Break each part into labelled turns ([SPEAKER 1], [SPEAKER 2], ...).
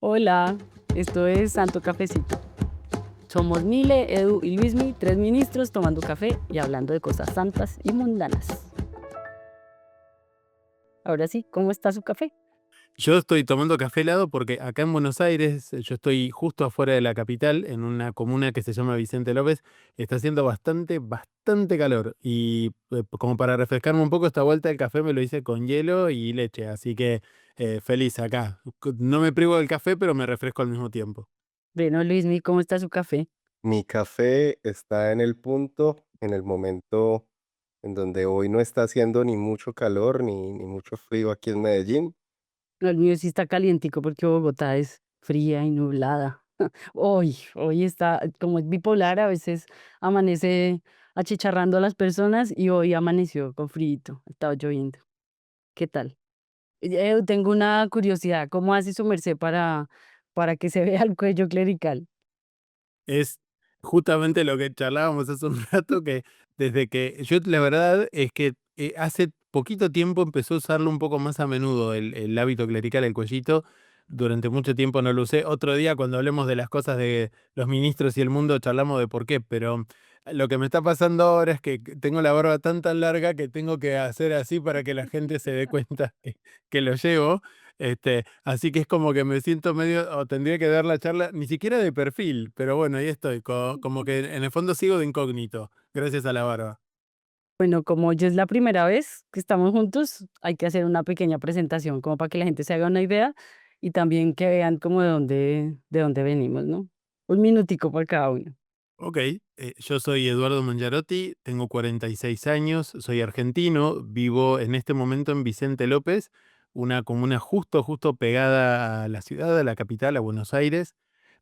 [SPEAKER 1] Hola, esto es Santo Cafecito. Somos Mile, Edu y Luismi, tres ministros tomando café y hablando de cosas santas y mundanas. Ahora sí, ¿cómo está su café?
[SPEAKER 2] Yo estoy tomando café helado porque acá en Buenos Aires, yo estoy justo afuera de la capital, en una comuna que se llama Vicente López, está haciendo bastante calor y como para refrescarme un poco esta vuelta el café me lo hice con hielo y leche, así que feliz acá. No me privo del café, pero me refresco al mismo tiempo.
[SPEAKER 1] Bueno, Luismi, ¿cómo está su café?
[SPEAKER 3] Mi café está en el punto, en el momento en donde hoy no está haciendo ni mucho calor ni mucho frío aquí en Medellín.
[SPEAKER 1] No, el mío sí está calientico porque Bogotá es fría y nublada. Hoy está, como es bipolar, a veces amanece achicharrando a las personas y hoy amaneció con frío, estaba lloviendo. ¿Qué tal? Tengo una curiosidad, ¿cómo hace su merced para que se vea el cuello clerical?
[SPEAKER 2] Es justamente lo que charlábamos hace un rato, que desde que yo la verdad es que hace poquito tiempo empezó a usarlo un poco más a menudo el hábito clerical, el cuellito. Durante mucho tiempo no lo usé. Otro día, cuando hablemos de las cosas de los ministros y el mundo, charlamos de por qué, pero lo que me está pasando ahora es que tengo la barba tan larga que tengo que hacer así para que la gente se dé cuenta que lo llevo. Así que es como que me siento medio, o tendría que dar la charla, ni siquiera de perfil, pero bueno, ahí estoy, como que en el fondo sigo de incógnito, gracias a la barba.
[SPEAKER 1] Bueno, como ya es la primera vez que estamos juntos, hay que hacer una pequeña presentación como para que la gente se haga una idea y también que vean como de dónde venimos, ¿no? Un minutico por cada uno.
[SPEAKER 2] Ok, yo soy Eduardo Mangiarotti, tengo 46 años, soy argentino, vivo en este momento en Vicente López, una comuna justo pegada a la ciudad, a la capital, a Buenos Aires.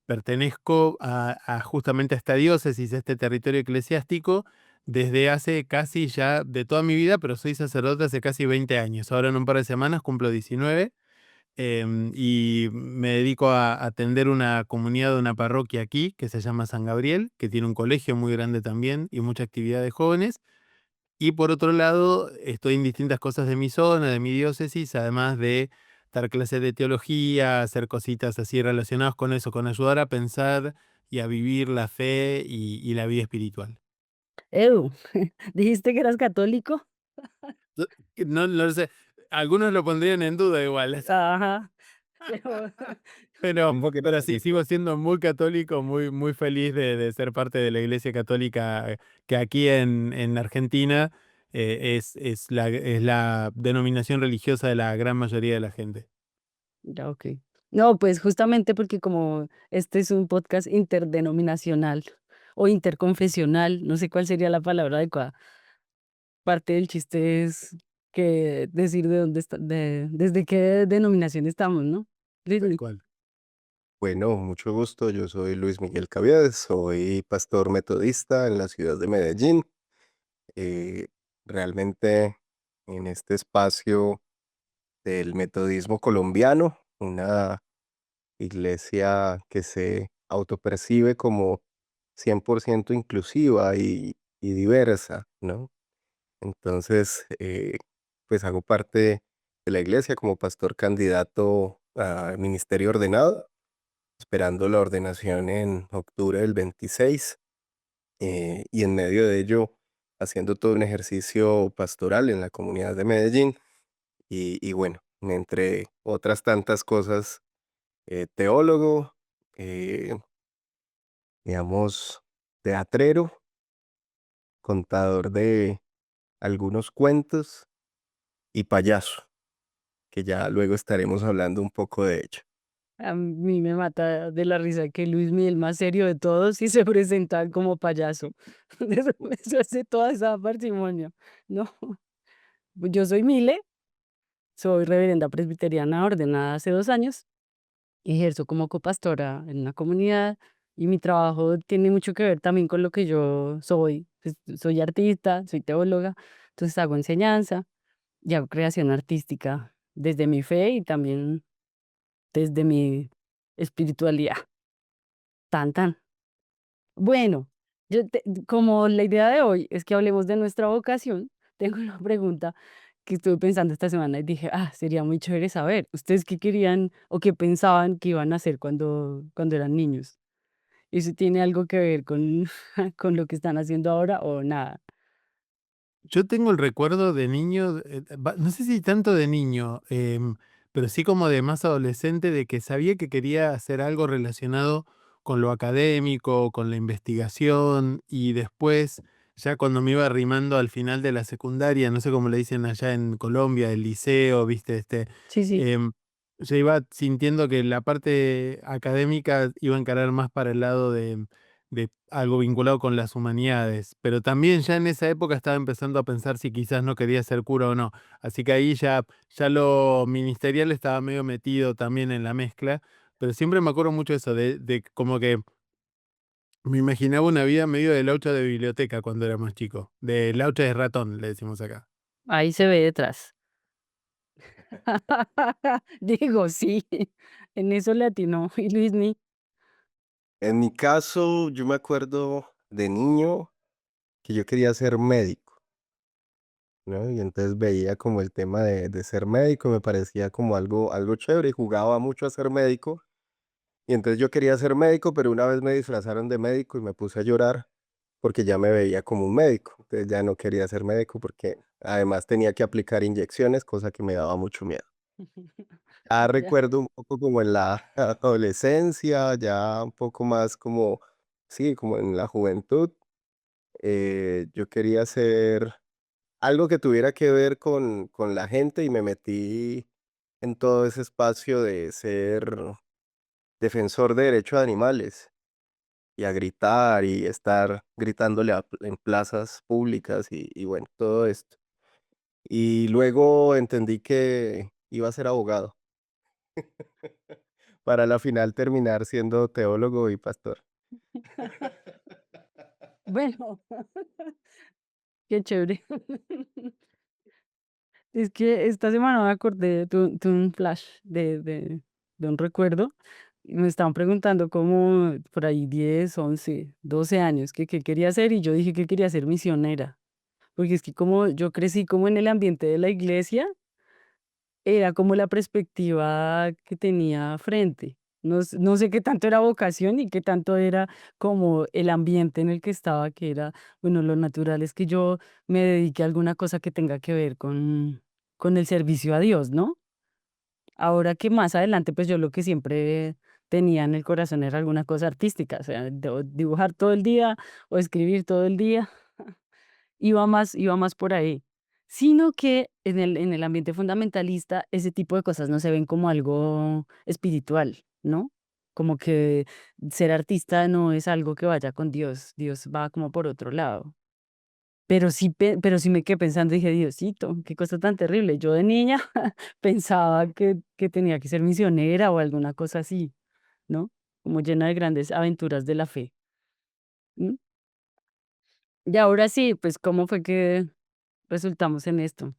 [SPEAKER 2] Pertenezco a justamente a esta diócesis, a este territorio eclesiástico, desde hace casi ya de toda mi vida, pero soy sacerdote hace casi 20 años. Ahora en un par de semanas cumplo 19, y me dedico a atender una comunidad de una parroquia aquí que se llama San Gabriel, que tiene un colegio muy grande también y mucha actividad de jóvenes. Y por otro lado, estoy en distintas cosas de mi zona, de mi diócesis, además de dar clases de teología, hacer cositas así relacionadas con eso, con ayudar a pensar y a vivir la fe y la vida espiritual.
[SPEAKER 1] Edu, dijiste que eras católico.
[SPEAKER 2] No, no lo sé, algunos lo pondrían en duda igual,
[SPEAKER 1] Ajá. Pero
[SPEAKER 3] Un poquito
[SPEAKER 2] pero sí,
[SPEAKER 3] poquito.
[SPEAKER 2] sigo siendo muy católico, muy feliz de ser parte de la Iglesia Católica, que aquí en Argentina es la denominación religiosa de la gran mayoría de la gente.
[SPEAKER 1] ya, ok. No, pues justamente porque como este es un podcast interdenominacional o interconfesional, no sé cuál sería la palabra adecuada. Parte del chiste es que decir de dónde está, desde qué denominación estamos, ¿no?
[SPEAKER 2] Tal
[SPEAKER 1] Lili.
[SPEAKER 2] cual.
[SPEAKER 3] Bueno, mucho gusto. Yo soy Luis Miguel Caviedes, soy pastor metodista en la ciudad de Medellín. Eh, Realmente en este espacio del metodismo colombiano, una iglesia que se autopercibe como 100% inclusiva y diversa, ¿no? Entonces, pues hago parte de la iglesia como pastor candidato a ministerio ordenado, esperando la ordenación en octubre del 26, y en medio de ello haciendo todo un ejercicio pastoral en la comunidad de Medellín y bueno, entre otras tantas cosas, teólogo, eh, digamos, teatrero, contador de algunos cuentos y payaso, que ya luego estaremos hablando un poco de ello.
[SPEAKER 1] A mí me mata de la risa que Luis Miguel, más serio de todos, y se presenta como payaso. Eso hace toda esa parsimonia, ¿no? Pues yo soy Mile, soy reverenda presbiteriana ordenada hace 2 años, ejerzo como copastora en una comunidad y mi trabajo tiene mucho que ver también con lo que yo soy. Pues, soy artista, soy teóloga, entonces hago enseñanza y hago creación artística desde mi fe y también desde mi espiritualidad. Tan, tan. Bueno, como la idea de hoy es que hablemos de nuestra vocación, tengo una pregunta que estuve pensando esta semana y dije, sería muy chévere saber, ¿ustedes qué querían o qué pensaban que iban a hacer cuando eran niños? ¿Eso tiene algo que ver con, con lo que están haciendo ahora o nada?
[SPEAKER 2] Yo tengo el recuerdo de niño, no sé si tanto de niño, pero sí como de más adolescente, de que sabía que quería hacer algo relacionado con lo académico, con la investigación, y después, ya cuando me iba arrimando al final de la secundaria, no sé cómo le dicen allá en Colombia, el liceo, viste,
[SPEAKER 1] Sí, sí.
[SPEAKER 2] em, yo iba sintiendo que la parte académica iba a encarar más para el lado de algo vinculado con las humanidades, pero también ya en esa época estaba empezando a pensar si quizás no quería ser cura o no. Así que ahí ya lo ministerial estaba medio metido también en la mezcla, pero siempre me acuerdo mucho eso, de como que me imaginaba una vida medio de laucha de biblioteca cuando era más chico, de laucha de ratón, le decimos acá.
[SPEAKER 1] Ahí se ve detrás. Digo, sí, en eso le atinó. Y Luismi,
[SPEAKER 3] En mi caso, yo me acuerdo de niño que yo quería ser médico, ¿no? Y entonces veía como el tema de ser médico, me parecía como algo chévere y jugaba mucho a ser médico. Y entonces yo quería ser médico, pero una vez me disfrazaron de médico y me puse a llorar porque ya me veía como un médico. Entonces ya no quería ser médico porque además tenía que aplicar inyecciones, cosa que me daba mucho miedo. Ya
[SPEAKER 1] ya.
[SPEAKER 3] recuerdo un poco como en la adolescencia, ya un poco más como, sí, como en la juventud. Yo quería hacer algo que tuviera que ver con la gente y me metí en todo ese espacio de ser defensor de derechos de animales y a gritar y estar gritándole en plazas públicas y bueno, todo esto. Y luego entendí que iba a ser abogado para la final terminar siendo teólogo y pastor.
[SPEAKER 1] Bueno, qué chévere. Es que esta semana me acordé, tuve un flash de un recuerdo. Y me estaban preguntando como por ahí 10, 11, 12 años que qué quería hacer y yo dije que quería ser misionera. Porque es que como yo crecí como en el ambiente de la iglesia, era como la perspectiva que tenía frente. No sé qué tanto era vocación y qué tanto era como el ambiente en el que estaba, que era, bueno, lo natural es que yo me dedique a alguna cosa que tenga que ver con el servicio a Dios, ¿no? Ahora que más adelante, pues yo lo que siempre tenía en el corazón era alguna cosa artística, o sea, o dibujar todo el día o escribir todo el día. Iba más por ahí. Sino que en el ambiente fundamentalista, ese tipo de cosas no se ven como algo espiritual, ¿no? Como que ser artista no es algo que vaya con Dios, Dios va como por otro lado. Pero sí me quedé pensando, dije: "Diosito, qué cosa tan terrible". Yo de niña pensaba que tenía que ser misionera o alguna cosa así, ¿no? Como llena de grandes aventuras de la fe, ¿mm? Y ahora sí, pues, ¿cómo fue que resultamos en esto?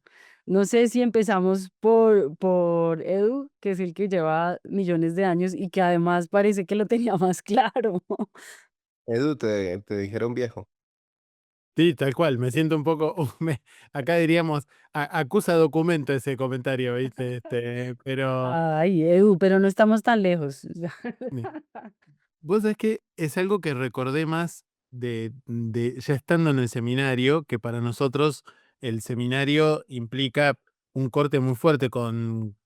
[SPEAKER 1] No sé si empezamos por Edu, que es el que lleva millones de años y que además parece que lo tenía más claro.
[SPEAKER 3] Edu, te dijeron viejo.
[SPEAKER 2] Sí, tal cual, me siento un poco, acá diríamos, acusa documento ese comentario, ¿viste? Pero
[SPEAKER 1] Ay, Edu, pero no estamos tan lejos.
[SPEAKER 2] vos sabés que es algo que recordé más de ya estando en el seminario, que para nosotros el seminario implica un corte muy fuerte con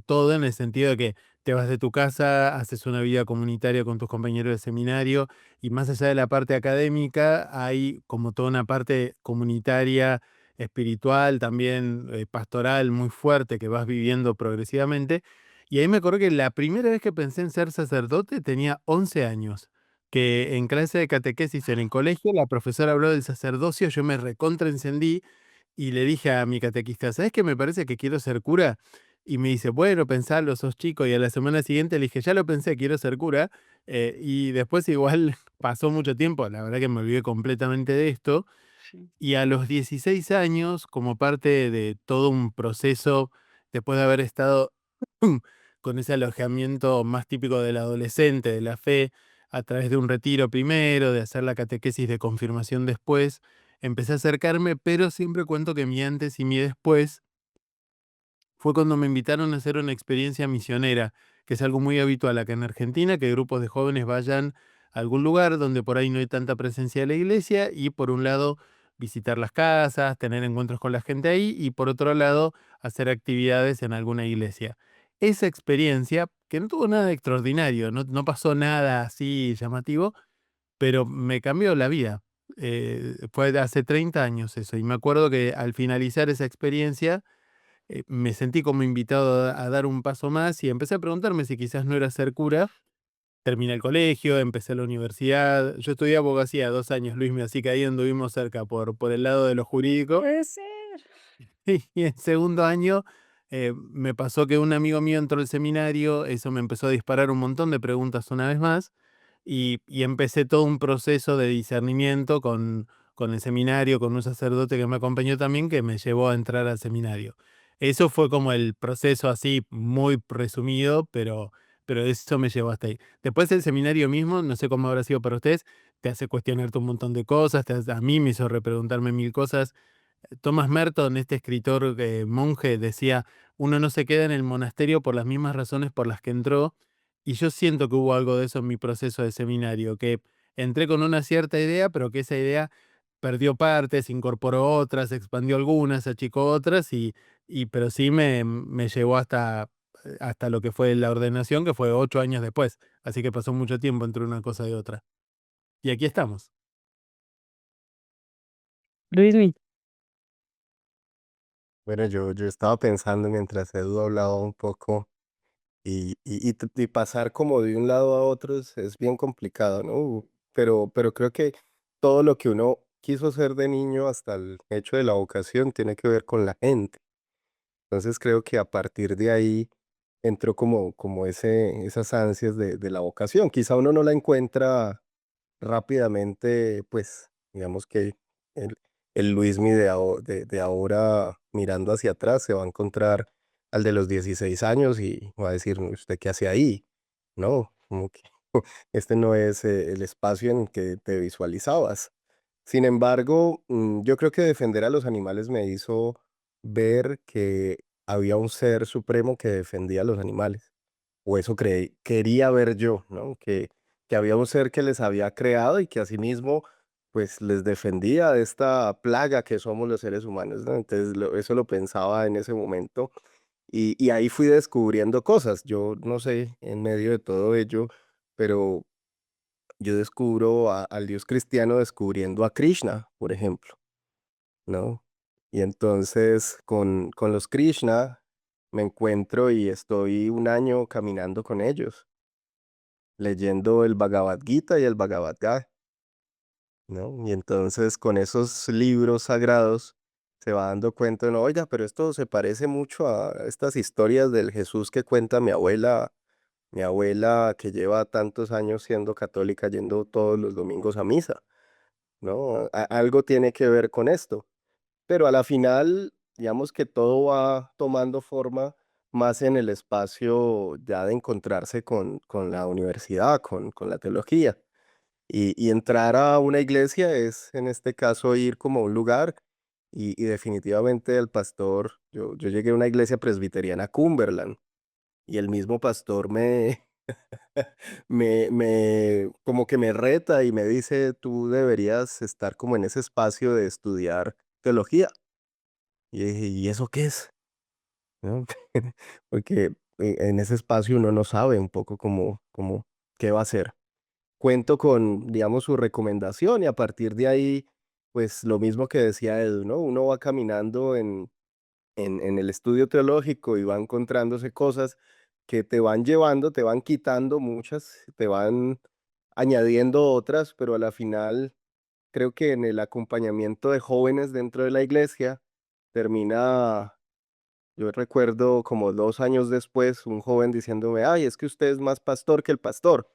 [SPEAKER 2] todo, en el sentido de que te vas de tu casa, haces una vida comunitaria con tus compañeros de seminario, y más allá de la parte académica, hay como toda una parte comunitaria, espiritual, también pastoral muy fuerte que vas viviendo progresivamente. Y ahí me acuerdo que la primera vez que pensé en ser sacerdote tenía 11 años, que en clase de catequesis en el colegio la profesora habló del sacerdocio, yo me recontraencendí y le dije a mi catequista, ¿sabes qué? Me parece que quiero ser cura. Y me dice, bueno, pensalo, sos chico. Y a la semana siguiente le dije, ya lo pensé, quiero ser cura. Y después igual pasó mucho tiempo, la verdad que me olvidé completamente de esto.
[SPEAKER 1] Sí.
[SPEAKER 2] Y a los 16 años, como parte de todo un proceso, después de haber estado con ese alojamiento más típico del adolescente, de la fe, a través de un retiro primero, de hacer la catequesis de confirmación después, empecé a acercarme, pero siempre cuento que mi antes y mi después fue cuando me invitaron a hacer una experiencia misionera, que es algo muy habitual acá en Argentina, que grupos de jóvenes vayan a algún lugar donde por ahí no hay tanta presencia de la iglesia y por un lado visitar las casas, tener encuentros con la gente ahí y por otro lado hacer actividades en alguna iglesia. Esa experiencia, que no tuvo nada de extraordinario, no pasó nada así llamativo, pero me cambió la vida. Fue de hace 30 años eso, y me acuerdo que al finalizar esa experiencia me sentí como invitado a dar un paso más y empecé a preguntarme si quizás no era ser cura. Terminé el colegio, empecé la universidad. Yo estudié abogacía 2 años, Luismi, así que ahí anduvimos cerca por el lado de lo jurídico.
[SPEAKER 1] Puede ser.
[SPEAKER 2] Y en segundo año me pasó que un amigo mío entró al seminario, eso me empezó a disparar un montón de preguntas una vez más, y empecé todo un proceso de discernimiento con el seminario, con un sacerdote que me acompañó también, que me llevó a entrar al seminario. Eso fue como el proceso así muy resumido, pero eso me llevó hasta ahí. Después el seminario mismo, no sé cómo habrá sido para ustedes, te hace cuestionarte un montón de cosas, a mí me hizo repreguntarme mil cosas. Thomas Merton, este escritor monje, decía, uno no se queda en el monasterio por las mismas razones por las que entró, y yo siento que hubo algo de eso en mi proceso de seminario, que entré con una cierta idea, pero que esa idea perdió partes, incorporó otras, expandió algunas, achicó otras, pero sí me llevó hasta lo que fue la ordenación, que fue 8 años después, así que pasó mucho tiempo entre una cosa y otra. Y aquí estamos.
[SPEAKER 1] Luismi,
[SPEAKER 3] Bueno, yo estaba pensando mientras Edu hablaba un poco y pasar como de un lado a otro es bien complicado, ¿no? Pero creo que todo lo que uno quiso ser de niño hasta el hecho de la vocación tiene que ver con la gente. Entonces creo que a partir de ahí entró como esas ansias de la vocación. Quizá uno no la encuentra rápidamente, pues, digamos que el, el Luismi de ahora mirando hacia atrás se va a encontrar al de los 16 años y va a decir, "¿No, ¿usted qué hace ahí? No, como que este no es el espacio en el que te visualizabas". Sin embargo, yo creo que defender a los animales me hizo ver que había un ser supremo que defendía a los animales, o eso quería ver yo, ¿no? Que había un ser que les había creado y que asimismo, pues les defendía de esta plaga que somos los seres humanos, ¿no? Entonces, eso lo pensaba en ese momento y ahí fui descubriendo cosas. Yo no sé, en medio de todo ello, pero yo descubro al Dios cristiano descubriendo a Krishna, por ejemplo, ¿no? Y entonces con los Krishna me encuentro y estoy un año caminando con ellos, leyendo el Bhagavad Gita y el Bhagavad Gita, ¿no? Y entonces con esos libros sagrados se va dando cuenta, no, oiga, pero esto se parece mucho a estas historias del Jesús que cuenta mi abuela que lleva tantos años siendo católica, yendo todos los domingos a misa, ¿no? Algo tiene que ver con esto. Pero a la final, digamos que todo va tomando forma más en el espacio ya de encontrarse con la universidad, con la teología. Y entrar a una iglesia es, en este caso, ir como a un lugar y definitivamente el pastor, yo llegué a una iglesia presbiteriana Cumberland y el mismo pastor como que me reta y me dice, tú deberías estar como en ese espacio de estudiar teología. Y yo dije, ¿y eso qué es? ¿No? Porque en ese espacio uno no sabe un poco cómo qué va a hacer. Cuento con, digamos, su recomendación y a partir de ahí, pues lo mismo que decía Edu, ¿no? Uno va caminando en el estudio teológico y va encontrándose cosas que te van llevando, te van quitando muchas, te van añadiendo otras, pero a la final creo que en el acompañamiento de jóvenes dentro de la iglesia termina. Yo recuerdo como 2 años después un joven diciéndome, ay, es que usted es más pastor que el pastor.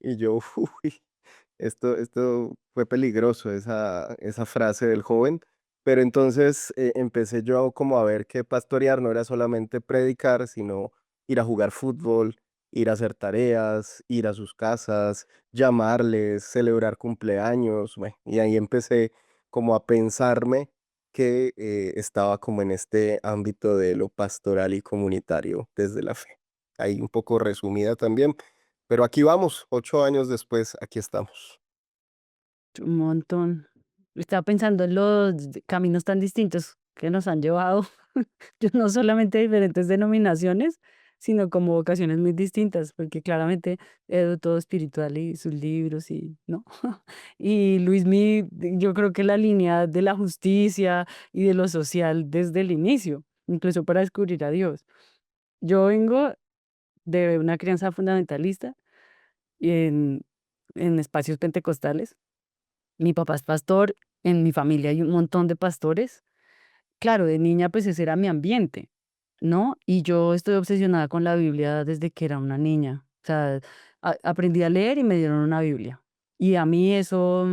[SPEAKER 3] Y yo, uy, esto fue peligroso, esa frase del joven. Pero entonces empecé yo como a ver que pastorear no era solamente predicar, sino ir a jugar fútbol, ir a hacer tareas, ir a sus casas, llamarles, celebrar cumpleaños. Bueno, y ahí empecé como a pensarme. que estaba como en este ámbito de lo pastoral y comunitario desde la fe. Ahí un poco resumida también, pero aquí vamos, 8 años después, aquí estamos.
[SPEAKER 1] Un montón. Estaba pensando en los caminos tan distintos que nos han llevado, yo no solamente a diferentes denominaciones, sino como vocaciones muy distintas, porque claramente Edu todo espiritual y sus libros y, ¿no? Y Luismi, yo creo que la línea de la justicia y de lo social desde el inicio, incluso para descubrir a Dios. Yo vengo de una crianza fundamentalista y en espacios pentecostales. Mi papá es pastor, en mi familia hay un montón de pastores. Claro, de niña, pues ese era mi ambiente, ¿no? Y yo estoy obsesionada con la Biblia desde que era una niña. O sea, aprendí a leer y me dieron una Biblia. Y a mí eso,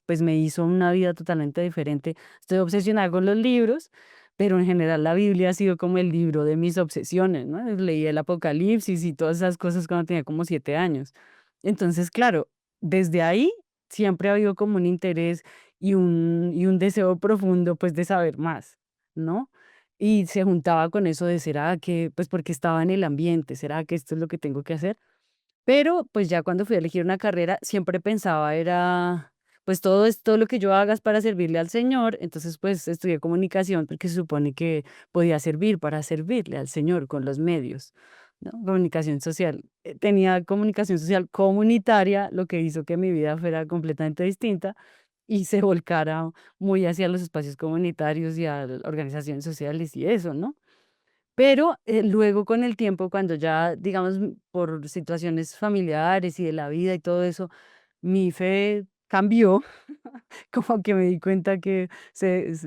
[SPEAKER 1] pues me hizo una vida totalmente diferente. Estoy obsesionada con los libros, pero en general la Biblia ha sido como el libro de mis obsesiones, ¿no? Leí el Apocalipsis y todas esas cosas cuando tenía como 7 años. Entonces, claro, desde ahí siempre ha habido como un interés y un deseo profundo, pues, de saber más. ¿No? Y se juntaba con eso de, ¿será que, pues porque estaba en el ambiente, será que esto es lo que tengo que hacer? Pero pues ya cuando fui a elegir una carrera, siempre pensaba era, pues todo lo que yo haga es para servirle al Señor, entonces pues estudié comunicación porque se supone que podía servir para servirle al Señor con los medios, ¿no? Comunicación social. Tenía comunicación social comunitaria, lo que hizo que mi vida fuera completamente distinta y se volcara muy hacia los espacios comunitarios y a organizaciones sociales y eso, ¿no? Pero, luego con el tiempo, cuando ya, digamos, por situaciones familiares y de la vida y todo eso, mi fe cambió, como que me di cuenta que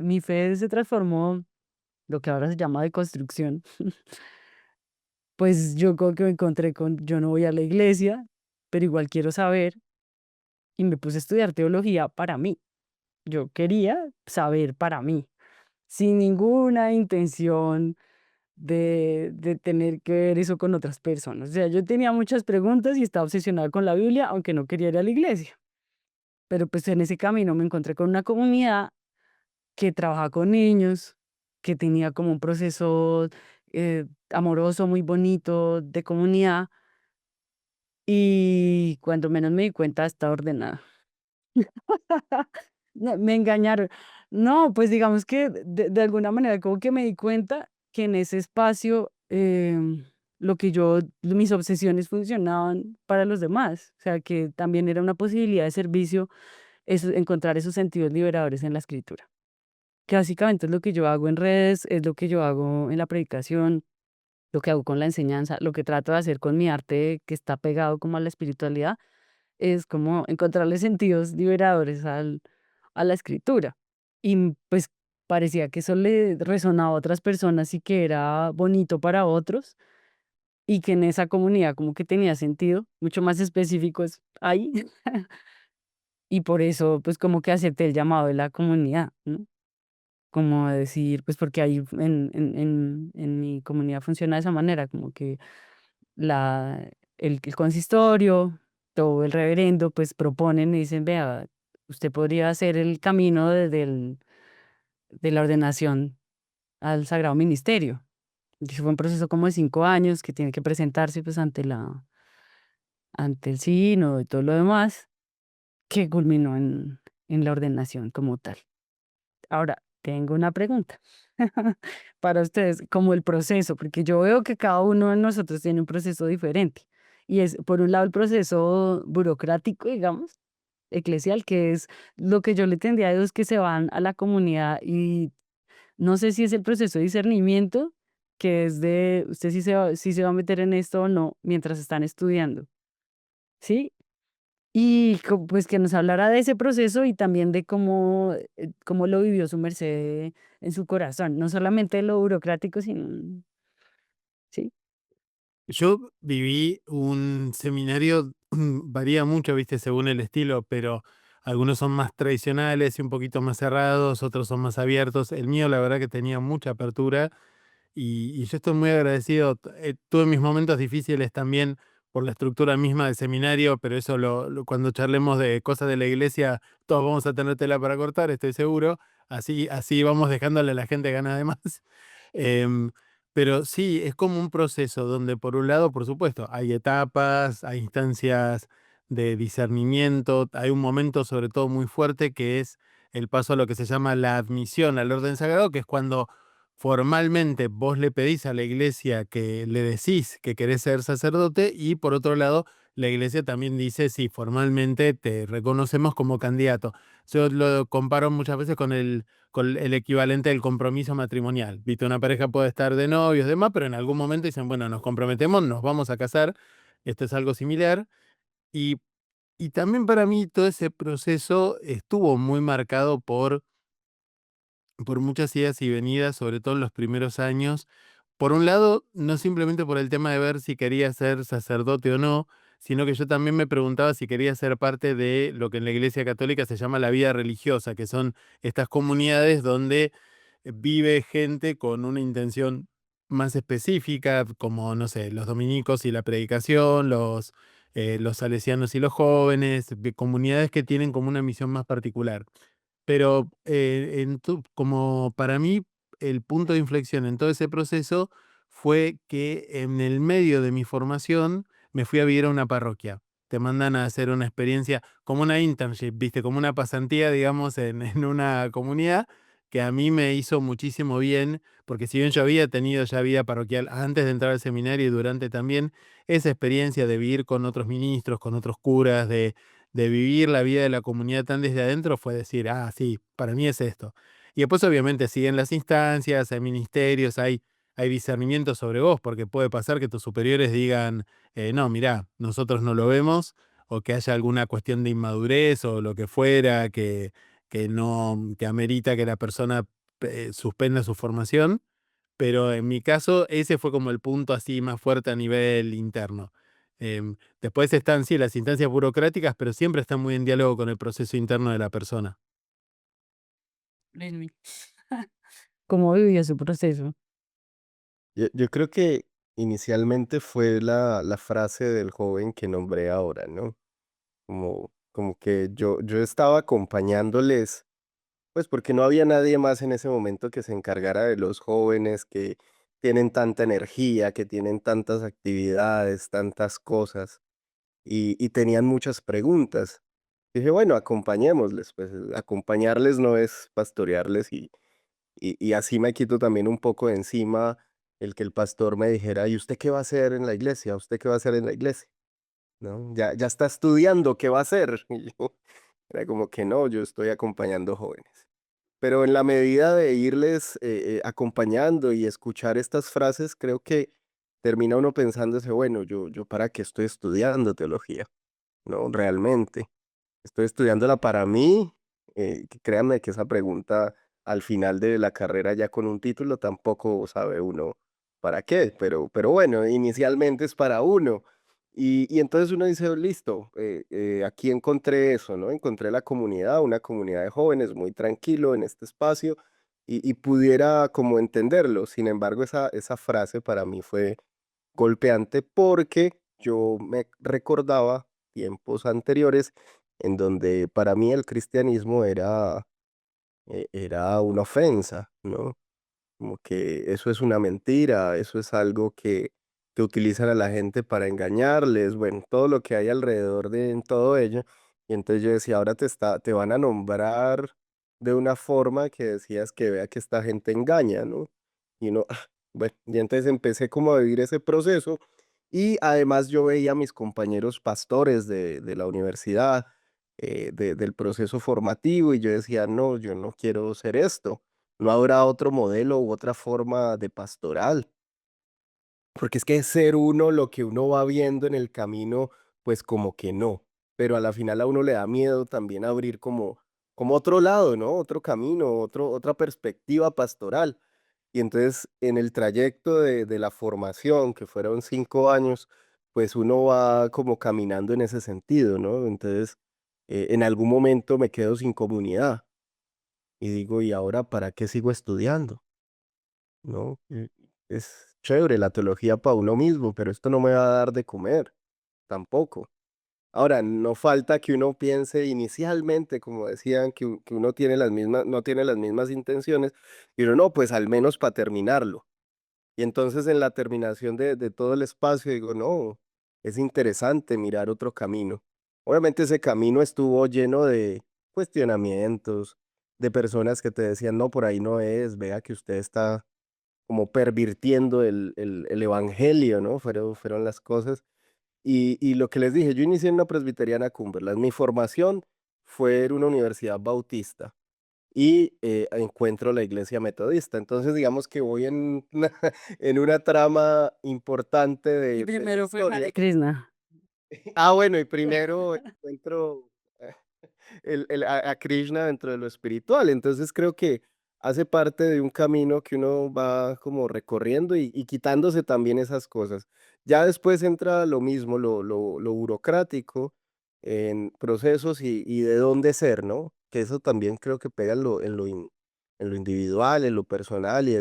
[SPEAKER 1] mi fe se transformó, lo que ahora se llama de construcción. Pues yo como que me encontré con, yo no voy a la iglesia, pero igual quiero saber, y me puse a estudiar teología para mí. Yo quería saber para mí, sin ninguna intención de tener que ver eso con otras personas. O sea, yo tenía muchas preguntas y estaba obsesionada con la Biblia, aunque no quería ir a la iglesia. Pero pues en ese camino me encontré con una comunidad que trabajaba con niños, que tenía como un proceso amoroso, muy bonito, de comunidad. Y cuando menos me di cuenta, estaba ordenada. No, me engañaron. No, pues digamos que de alguna manera como que me di cuenta que en ese espacio mis obsesiones funcionaban para los demás. O sea, que también era una posibilidad de servicio encontrar esos sentidos liberadores en la escritura. Que básicamente es lo que yo hago en redes, es lo que yo hago en la predicación, lo que hago con la enseñanza, lo que trato de hacer con mi arte que está pegado como a la espiritualidad es como encontrarle sentidos liberadores a la escritura. Y pues parecía que eso le resonaba a otras personas y que era bonito para otros y que en esa comunidad como que tenía sentido, mucho más específicos ahí. Y por eso pues como que acepté el llamado de la comunidad, ¿no? Como decir, pues porque ahí en mi comunidad funciona de esa manera, como que la el consistorio, todo el reverendo, pues proponen y dicen: "Vea, usted podría hacer el camino desde el de la ordenación al sagrado ministerio". Y fue un proceso como de 5 años que tiene que presentarse, pues, ante el sínodo y todo lo demás, que culminó en la ordenación como tal. Ahora, tengo una pregunta para ustedes, como el proceso, porque yo veo que cada uno de nosotros tiene un proceso diferente. Y es, por un lado, el proceso burocrático, digamos, eclesial, que es lo que yo le tendría a Dios que se van a la comunidad y no sé si es el proceso de discernimiento, que es de usted si se va a meter en esto o no mientras están estudiando, ¿sí? Y pues que nos hablara de ese proceso y también de cómo lo vivió su merced en su corazón, no solamente lo burocrático, sino, sí.
[SPEAKER 2] Yo viví un seminario, varía mucho, viste, según el estilo, pero algunos son más tradicionales y un poquito más cerrados, otros son más abiertos. El mío, la verdad que tenía mucha apertura y yo estoy muy agradecido. Tuve mis momentos difíciles también por la estructura misma del seminario, pero eso cuando charlemos de cosas de la iglesia, todos vamos a tener tela para cortar, estoy seguro. así vamos dejándole a la gente ganas de más. Em, pero sí, es como un proceso donde por un lado, por supuesto, hay etapas, hay instancias de discernimiento, hay un momento sobre todo muy fuerte que es el paso a lo que se llama la admisión al orden sagrado, que es cuando formalmente vos le pedís a la iglesia que le decís que querés ser sacerdote y por otro lado la iglesia también dice sí, formalmente te reconocemos como candidato. Yo lo comparo muchas veces con el equivalente del compromiso matrimonial. Viste, una pareja puede estar de novios, demás, pero en algún momento dicen, bueno, nos comprometemos, nos vamos a casar. Esto es algo similar. Y, y también para mí todo ese proceso estuvo muy marcado por muchas idas y venidas, sobre todo en los primeros años. Por un lado, no simplemente por el tema de ver si quería ser sacerdote o no, sino que yo también me preguntaba si quería ser parte de lo que en la Iglesia Católica se llama la vida religiosa, que son estas comunidades donde vive gente con una intención más específica, como, no sé, los dominicos y la predicación, los salesianos y los jóvenes, comunidades que tienen como una misión más particular. Pero como para mí el punto de inflexión en todo ese proceso fue que en el medio de mi formación me fui a vivir a una parroquia. Te mandan a hacer una experiencia como una internship, ¿viste? Como una pasantía, digamos, en una comunidad que a mí me hizo muchísimo bien, porque si bien yo había tenido ya vida parroquial antes de entrar al seminario y durante también, esa experiencia de vivir con otros ministros, con otros curas, de vivir la vida de la comunidad tan desde adentro fue decir, ah, sí, para mí es esto. Y después obviamente siguen las instancias, hay ministerios, hay discernimiento sobre vos, porque puede pasar que tus superiores digan, no, mirá, nosotros no lo vemos, o que haya alguna cuestión de inmadurez o lo que fuera, que no, que amerita que la persona suspenda su formación. Pero en mi caso, ese fue como el punto así más fuerte a nivel interno. Después están, sí, las instancias burocráticas, pero siempre están muy en diálogo con el proceso interno de la persona.
[SPEAKER 1] Luismi. ¿Cómo vivió su proceso?
[SPEAKER 3] Yo creo que inicialmente fue la frase del joven que nombré ahora, ¿no? Como que yo estaba acompañándoles, pues porque no había nadie más en ese momento que se encargara de los jóvenes que tienen tanta energía, que tienen tantas actividades, tantas cosas, y tenían muchas preguntas. Dije, bueno, acompañémosles, pues acompañarles no es pastorearles y así me quito también un poco de encima el que el pastor me dijera, ¿y usted qué va a hacer en la iglesia? ¿Usted qué va a hacer en la iglesia? ¿No? Ya está estudiando, ¿qué va a hacer? Y yo era como que no, yo estoy acompañando jóvenes. Pero en la medida de irles acompañando y escuchar estas frases, creo que termina uno pensándose, bueno, yo para qué estoy estudiando teología, ¿no? Realmente. Estoy estudiándola para mí. Que créanme que esa pregunta al final de la carrera ya con un título tampoco sabe uno para qué, pero bueno, inicialmente es para uno. Y entonces uno dice, listo, aquí encontré eso, ¿no? Encontré la comunidad, una comunidad de jóvenes muy tranquilo en este espacio y pudiera como entenderlo. Sin embargo, esa frase para mí fue golpeante porque yo me recordaba tiempos anteriores en donde para mí el cristianismo era una ofensa, ¿no? Como que eso es una mentira, eso es algo que utilizan a la gente para engañarles, bueno, todo lo que hay alrededor de en todo ello. Y entonces yo decía, ahora te van a nombrar de una forma que decías que vea que esta gente engaña, ¿no? Y no, bueno, y entonces empecé como a vivir ese proceso y además yo veía a mis compañeros pastores de la universidad, del proceso formativo y yo decía, no, yo no quiero ser esto. No habrá otro modelo u otra forma de pastoral, porque es que ser uno lo que uno va viendo en el camino, pues como que no, pero a la final a uno le da miedo también abrir como otro lado, ¿no? Otro camino, otra perspectiva pastoral. Y entonces en el trayecto de la formación, que fueron 5 años, pues uno va como caminando en ese sentido, ¿no? Entonces, en algún momento me quedo sin comunidad y digo, ¿y ahora para qué sigo estudiando? ¿No? Es chévere la teología para uno mismo, pero esto no me va a dar de comer, tampoco. Ahora, no falta que uno piense inicialmente, como decían, que uno tiene las mismas, no tiene las mismas intenciones, y uno no, pues al menos para terminarlo. Y entonces en la terminación de todo el espacio digo, no, es interesante mirar otro camino. Obviamente ese camino estuvo lleno de cuestionamientos, de personas que te decían, no, por ahí no es, vea que usted está como pervirtiendo el evangelio, ¿no? Fueron las cosas. Y lo que les dije, yo inicié en una presbiteriana Cumberland. Mi formación fue en una universidad bautista y encuentro la iglesia metodista. Entonces, digamos que voy en una, en una trama importante
[SPEAKER 1] Y
[SPEAKER 3] de la
[SPEAKER 1] primero fue
[SPEAKER 3] historia.
[SPEAKER 1] Hare Krishna.
[SPEAKER 3] Bueno, y primero encuentro a Krishna dentro de lo espiritual. Entonces creo que hace parte de un camino que uno va como recorriendo y quitándose también esas cosas. Ya después entra lo mismo, lo burocrático en procesos y de dónde ser, ¿no? Que eso también creo que pega en lo individual, en lo personal, y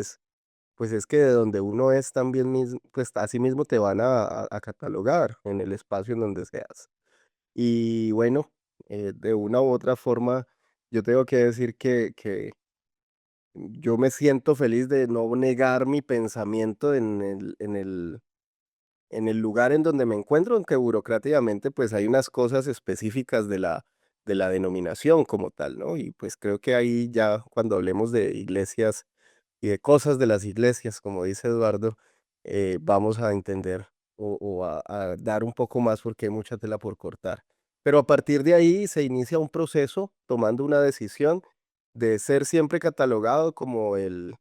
[SPEAKER 3] pues es que de donde uno es también, pues así mismo te van a catalogar en el espacio en donde seas. Y bueno, de una u otra forma, yo tengo que decir que yo me siento feliz de no negar mi pensamiento en el lugar en donde me encuentro, aunque burocráticamente pues hay unas cosas específicas de la denominación como tal, ¿no? Y pues creo que ahí ya cuando hablemos de iglesias y de cosas de las iglesias, como dice Eduardo, vamos a entender o a dar un poco más porque hay mucha tela por cortar. Pero a partir de ahí se inicia un proceso tomando una decisión de ser siempre catalogado como el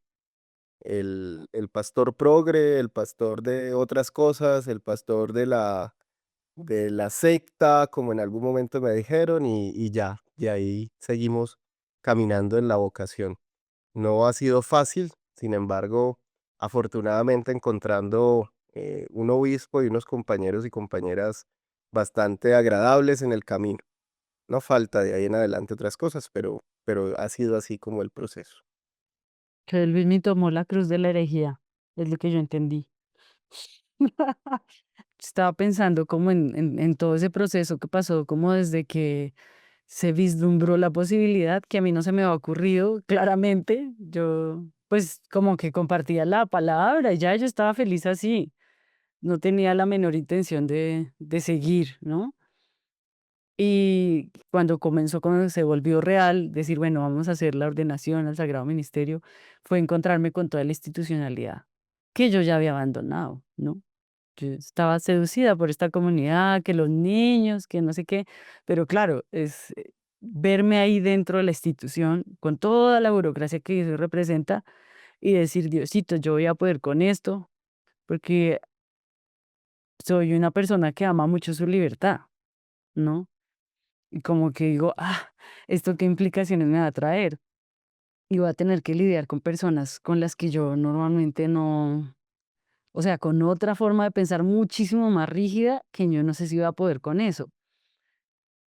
[SPEAKER 3] pastor progre, el pastor de otras cosas, el pastor de la secta, como en algún momento me dijeron, y ya, de ahí seguimos caminando en la vocación. No ha sido fácil, sin embargo, afortunadamente encontrando un obispo y unos compañeros y compañeras bastante agradables en el camino. No falta de ahí en adelante otras cosas, pero ha sido así como el proceso.
[SPEAKER 1] Que Luis me tomó la cruz de la herejía, es lo que yo entendí. Estaba pensando como en todo ese proceso que pasó, como desde que se vislumbró la posibilidad, que a mí no se me había ocurrido claramente. Yo, pues, como que compartía la palabra y ya yo estaba feliz así. No tenía la menor intención de seguir, ¿no? Y cuando se volvió real, decir, bueno, vamos a hacer la ordenación al Sagrado Ministerio, fue encontrarme con toda la institucionalidad que yo ya había abandonado, ¿no? Yo estaba seducida por esta comunidad, que los niños, que no sé qué, pero claro, es verme ahí dentro de la institución con toda la burocracia que eso representa y decir, Diosito, yo voy a poder con esto, porque soy una persona que ama mucho su libertad, ¿no? Y como que digo, ¿esto qué implicaciones me va a traer? Y voy a tener que lidiar con personas con las que yo normalmente no, o sea, con otra forma de pensar muchísimo más rígida que yo no sé si voy a poder con eso.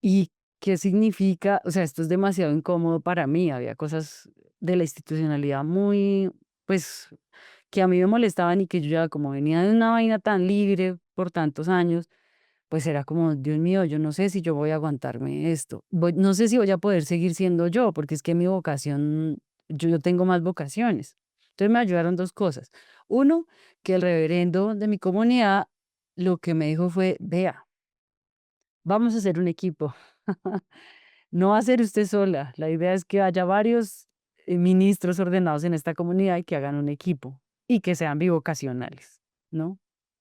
[SPEAKER 1] ¿Y qué significa? O sea, esto es demasiado incómodo para mí. Había cosas de la institucionalidad muy, pues, que a mí me molestaban y que yo ya como venía de una vaina tan libre por tantos años, pues era como, Dios mío, yo no sé si yo voy a aguantarme esto. No sé si voy a poder seguir siendo yo, porque es que mi vocación, yo tengo más vocaciones. Entonces me ayudaron dos cosas. Uno, que el reverendo de mi comunidad lo que me dijo fue, vea, vamos a hacer un equipo. No va a ser usted sola. La idea es que haya varios ministros ordenados en esta comunidad y que hagan un equipo y que sean bivocacionales, ¿no?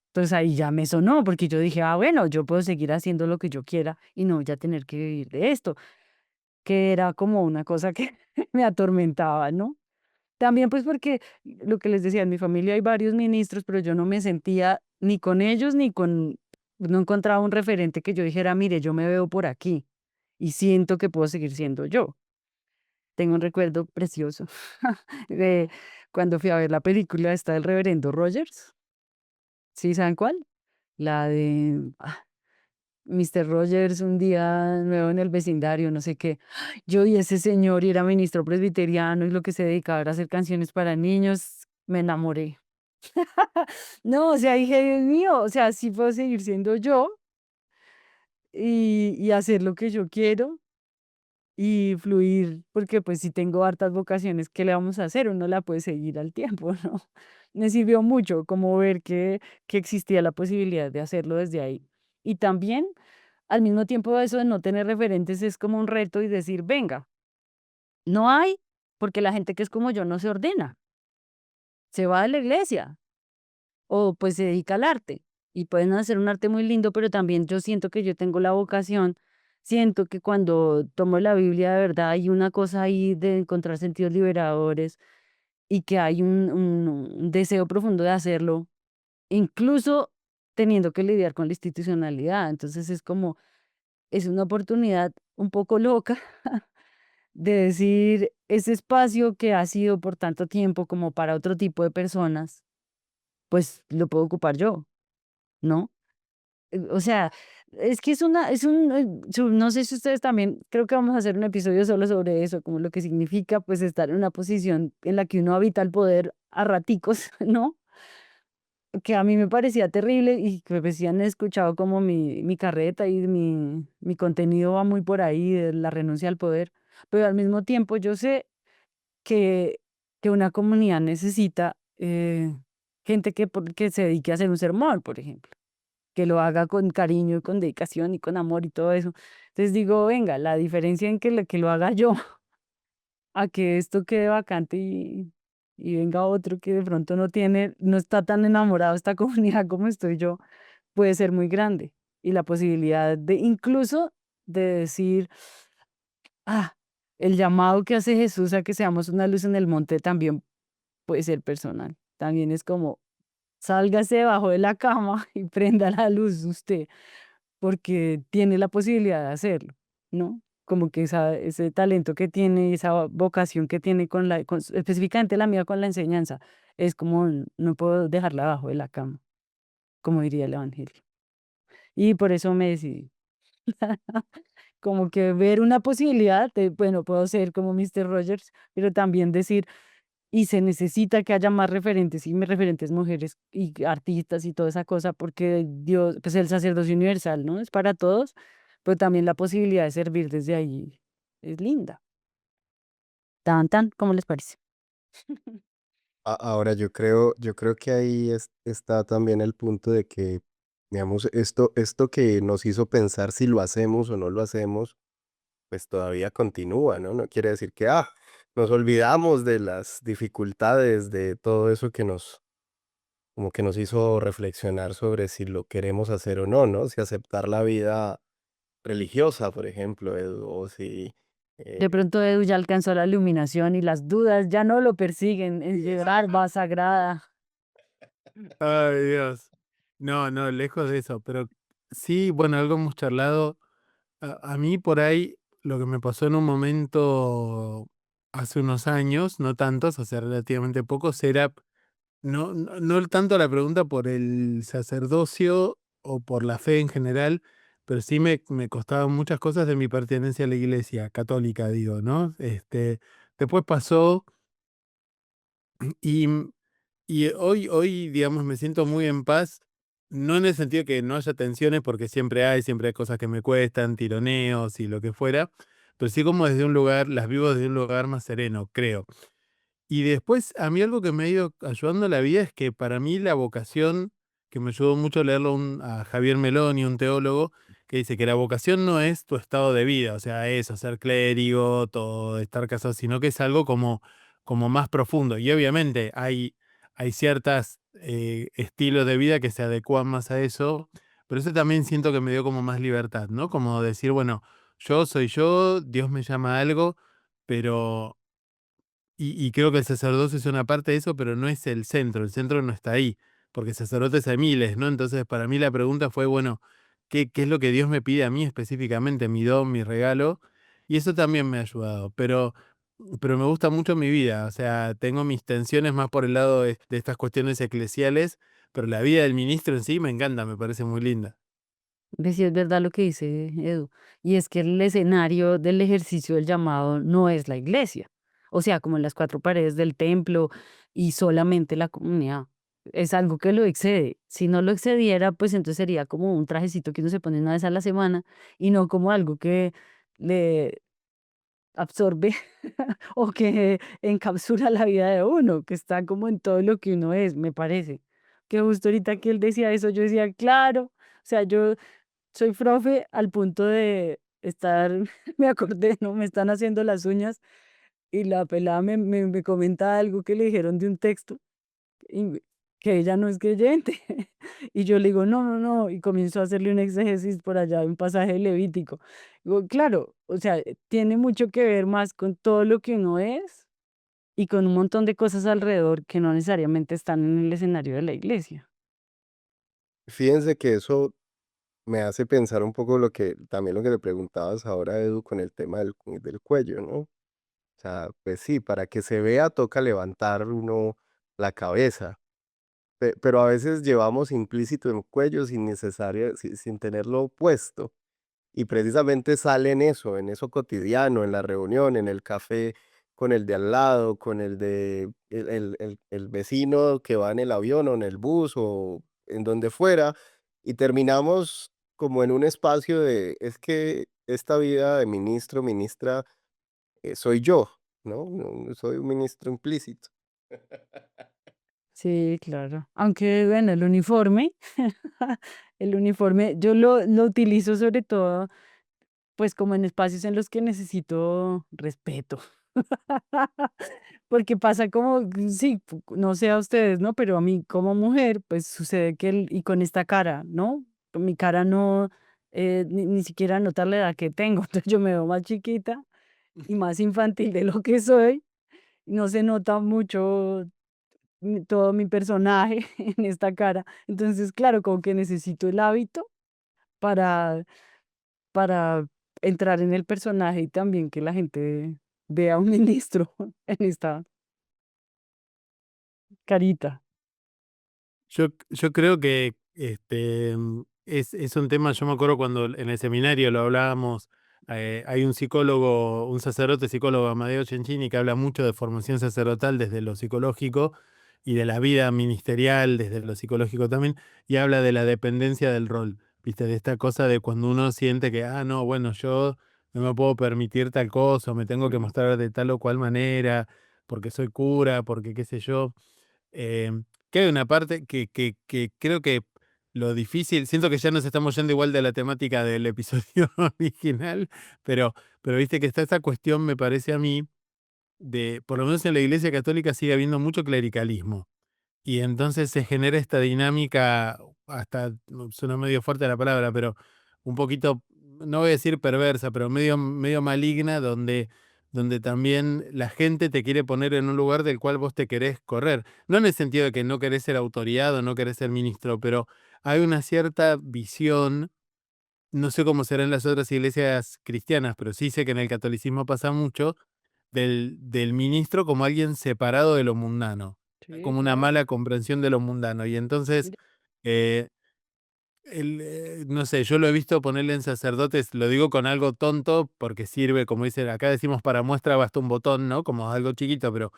[SPEAKER 1] Entonces ahí ya me sonó porque yo dije, bueno, yo puedo seguir haciendo lo que yo quiera y no voy a tener que vivir de esto, que era como una cosa que me atormentaba, ¿no? También pues porque lo que les decía, en mi familia hay varios ministros, pero yo no me sentía ni con ellos ni con, no encontraba un referente que yo dijera, mire, yo me veo por aquí y siento que puedo seguir siendo yo. Tengo un recuerdo precioso de cuando fui a ver la película esta del Reverendo Rogers. ¿Sí saben cuál? La de Mr. Rogers, un día nuevo en el vecindario, no sé qué. Yo vi ese señor y era ministro presbiteriano y lo que se dedicaba era a hacer canciones para niños, me enamoré. No, o sea, dije, Dios mío, o sea, sí puedo seguir siendo yo y hacer lo que yo quiero y fluir, porque pues si tengo hartas vocaciones, ¿qué le vamos a hacer? Uno la puede seguir al tiempo, ¿no? Me sirvió mucho como ver que existía la posibilidad de hacerlo desde ahí. Y también, al mismo tiempo, eso de no tener referentes es como un reto y decir, venga, no hay, porque la gente que es como yo no se ordena, se va a la iglesia o pues se dedica al arte y pueden hacer un arte muy lindo, pero también yo siento que yo tengo la vocación, siento que cuando tomo la Biblia de verdad hay una cosa ahí de encontrar sentidos liberadores y que hay un deseo profundo de hacerlo, incluso teniendo que lidiar con la institucionalidad. Entonces es como, es una oportunidad un poco loca de decir, ese espacio que ha sido por tanto tiempo como para otro tipo de personas, pues lo puedo ocupar yo, ¿no? O sea, es que no sé si ustedes también, creo que vamos a hacer un episodio solo sobre eso, como lo que significa pues estar en una posición en la que uno habita el poder a raticos, ¿no? Que a mí me parecía terrible y que pues sí han escuchado como mi carreta y mi contenido va muy por ahí de la renuncia al poder, pero al mismo tiempo yo sé que, que una comunidad necesita gente que se dedique a hacer un sermón, por ejemplo, que lo haga con cariño y con dedicación y con amor y todo eso. Entonces digo, venga, la diferencia en que lo haga yo a que esto quede vacante y venga otro que de pronto no tiene, no está tan enamorado de esta comunidad como estoy yo, puede ser muy grande. Y la posibilidad de incluso de decir, ah, el llamado que hace Jesús a que seamos una luz en el monte también puede ser personal. También es como, sálgase debajo de la cama y prenda la luz usted, porque tiene la posibilidad de hacerlo, ¿no? Como que ese talento que tiene, esa vocación que tiene específicamente la mía con la enseñanza, es como, no puedo dejarla debajo de la cama, como diría el Evangelio. Y por eso me decidí. Como que ver una posibilidad de, bueno, puedo ser como Mr. Rogers, pero también decir, y se necesita que haya más referentes y referentes mujeres y artistas y toda esa cosa, porque Dios, pues el sacerdocio universal, ¿no? Es para todos, pero también la posibilidad de servir desde ahí es linda. Tan, tan, ¿cómo les parece?
[SPEAKER 3] Ahora yo creo que ahí está también el punto de que, digamos, esto que nos hizo pensar si lo hacemos o no lo hacemos, pues todavía continúa, ¿no? No quiere decir que, nos olvidamos de las dificultades, de todo eso que como que nos hizo reflexionar sobre si lo queremos hacer o no, ¿no? Si aceptar la vida religiosa, por ejemplo, o si...
[SPEAKER 1] De
[SPEAKER 3] eh,
[SPEAKER 1] pronto Edu ya alcanzó la iluminación y las dudas ya no lo persiguen en llegar va sagrada.
[SPEAKER 2] Ay, Dios. No, no, lejos de eso, pero sí, bueno, algo hemos charlado. A mí por ahí lo que me pasó en un momento hace unos años, no tantos, o sea, relativamente pocos, era no tanto la pregunta por el sacerdocio o por la fe en general, pero sí me costaban muchas cosas de mi pertenencia a la iglesia católica, digo, ¿no? Después pasó y, y hoy, digamos, me siento muy en paz, no en el sentido que no haya tensiones, porque siempre hay cosas que me cuestan, tironeos y lo que fuera, pero sí como desde un lugar, las vivo desde un lugar más sereno, creo. Y después, a mí algo que me ha ido ayudando en la vida es que para mí la vocación, que me ayudó mucho a leerlo a Javier Meloni, un teólogo, que dice que la vocación no es tu estado de vida, o sea, eso, ser clérigo, todo, estar casado, sino que es algo como más profundo. Y obviamente hay ciertos estilos de vida que se adecuan más a eso, pero eso también siento que me dio como más libertad, ¿no? Como decir, bueno, yo soy yo, Dios me llama a algo, pero y creo que el sacerdocio es una parte de eso, pero no es el centro no está ahí, porque sacerdotes hay miles, ¿no? Entonces, para mí la pregunta fue, bueno, ¿qué es lo que Dios me pide a mí específicamente, mi don, mi regalo? Y eso también me ha ayudado, pero me gusta mucho mi vida, o sea, tengo mis tensiones más por el lado de estas cuestiones eclesiales, pero la vida del ministro en sí me encanta, me parece muy linda.
[SPEAKER 1] Ves, sí es verdad lo que dice Edu. Y es que el escenario del ejercicio del llamado no es la iglesia. O sea, como en las cuatro paredes del templo y solamente la comunidad. es algo que lo excede. Si no lo excediera, pues entonces sería como un trajecito que uno se pone una vez a la semana y no como algo que le absorbe o que encapsula la vida de uno, que está como en todo lo que uno es, me parece. Que justo ahorita que él decía eso, yo decía, claro, o sea, yo soy profe al punto de estar, me acordé, ¿no? Me están haciendo las uñas y la pelada me comenta algo que le dijeron de un texto y que ella no es creyente. Y yo le digo, no, no, no, y comienzo a hacerle un exégesis por allá, un pasaje levítico. Digo, claro, o sea, tiene mucho que ver más con todo lo que uno es y con un montón de cosas alrededor que no necesariamente están en el escenario de la iglesia.
[SPEAKER 3] Fíjense que eso me hace pensar un poco también lo que le preguntabas ahora, Edu, con el tema del cuello, ¿no? O sea, pues sí, para que se vea toca levantar uno la cabeza, pero a veces llevamos implícito el cuello sin tenerlo puesto. Y precisamente sale en eso cotidiano, en la reunión, en el café con el de al lado, con el vecino que va en el avión o en el bus o en donde fuera, y terminamos como en un espacio es que esta vida de ministro, ministra, soy yo, ¿no? Soy un ministro implícito.
[SPEAKER 1] Sí, claro. Aunque bueno, el uniforme, el uniforme, yo lo utilizo sobre todo, pues como en espacios en los que necesito respeto. Porque pasa como, sí, no sé a ustedes, ¿no? Pero a mí como mujer, pues sucede que, y con esta cara, ¿no? Con mi cara no, ni siquiera notar la edad que tengo, entonces yo me veo más chiquita y más infantil de lo que soy. No se nota mucho todo mi personaje en esta cara. Entonces, claro, como que necesito el hábito para, para entrar en el personaje y también que la gente vea a un ministro en esta carita.
[SPEAKER 2] Yo creo que es un tema, yo me acuerdo cuando en el seminario lo hablábamos, hay un psicólogo, un sacerdote psicólogo, Amadeo Cencini, que habla mucho de formación sacerdotal desde lo psicológico y de la vida ministerial desde lo psicológico también, y habla de la dependencia del rol, ¿viste? De esta cosa de cuando uno siente que, no, bueno, yo no me puedo permitir tal cosa, o me tengo que mostrar de tal o cual manera, porque soy cura, porque qué sé yo. Que hay una parte que creo que lo difícil, siento que ya nos estamos yendo igual de la temática del episodio original, pero viste que está esta cuestión, me parece a mí, por lo menos en la Iglesia Católica sigue habiendo mucho clericalismo. Y entonces se genera esta dinámica, hasta suena medio fuerte la palabra, pero un poquito, no voy a decir perversa, pero medio maligna, donde también la gente te quiere poner en un lugar del cual vos te querés correr. No en el sentido de que no querés ser autoridad o no querés ser ministro, pero hay una cierta visión, no sé cómo será en las otras iglesias cristianas, pero sí sé que en el catolicismo pasa mucho, del ministro como alguien separado de lo mundano,
[SPEAKER 1] Sí,
[SPEAKER 2] como una
[SPEAKER 1] claro.
[SPEAKER 2] mala comprensión de lo mundano. Y entonces,
[SPEAKER 1] Mira.
[SPEAKER 2] eh, no sé, yo lo he visto ponerle en sacerdotes, lo digo con algo tonto, porque sirve, como dicen, acá decimos para muestra basta un botón, ¿no? Como algo chiquito, pero